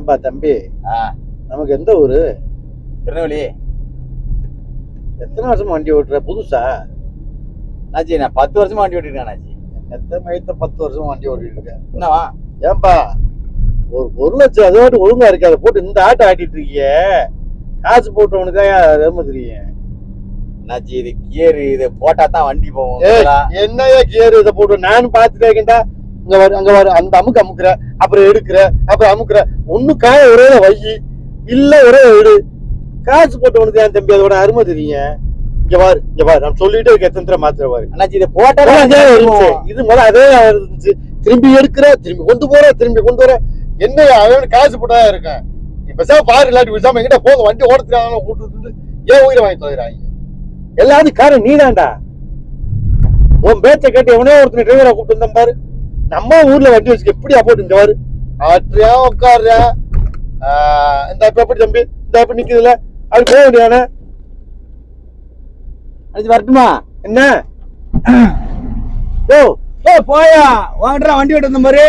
ஏன்பா தம்பி, நமக்கு எந்த ஊரு? திருநெல்வேலி. எத்தனை வருஷமா வண்டி ஓட்டுற? புதுசா? அண்ணாச்சி நான் 10 வருஷமா வண்டி ஓட்டிருக்கேன் அண்ணாச்சி. எத்தனை மயத்த 10 வருஷமா வண்டி ஓட்டிட்டு இருக்கேன். என்னவா? ஏன்பா ஒரு லட்சம் அதோட ஒழுங்கா இருக்கு, அதை போட்டு இந்த ஆட்டை ஆட்டிட்டு இருக்கிய. காசு போட்டவனுக்கு தான் தெரியும். அண்ணாச்சி இது கியர், இது போட்டா தான் வண்டி போகும். என்னையா கியர் இதை போட்டு நானும் பாத்துட்டே இருக்கேன்டா. இங்க வரு அங்க வரு, அந்த அமுக்குற, அப்புறம் எடுக்கிற, அப்புறம் அமுக்குற. ஒண்ணு காய ஒரே வை இல்ல ஒரே எடு. காசு போட்டவனுக்கு தான் தம்பி அதோட அருமை தெரியும். இங்க பாரு நான் சொல்லிட்டே இருக்க எத்தனை மாத்திர பாரு. அண்ணாச்சி இது போட்டா இது முதல்ல அதே இருந்துச்சு. திரும்பி எடுக்கிற, திரும்பி கொண்டு போற, திரும்பி கொண்டு வர. என்னையா அவன் காசு போட்டா இருக்கேன். இப்ப பாரு இல்லாட்டி விசாம எங்கிட்ட போங்க, வண்டி ஓடுறாங்க கூட்டு ஏன் உயிரை வாங்கி தொலைறாங்க. எல்லாரும் காரணம் நீதான்டா. உன் பேச்சை கேட்டு எவனோ ஒருத்தர் டிரைவரா கூப்பிட்டு வந்தான் பாரு. நம்ம ஊர்ல வண்டி வச்சுக்க எப்படியா போட்டு இங்க பாரு. ஆற்றியா உட்காருறியா? இந்த இப்ப எப்படி தம்பி, இந்த எப்படி நிக்குதுல, அது போக வேண்டியானே. அண்ணாச்சி வரட்டுமா? என்ன ஓ போயா வாங்கடா வண்டி ஓட்டு வந்த மாதிரி.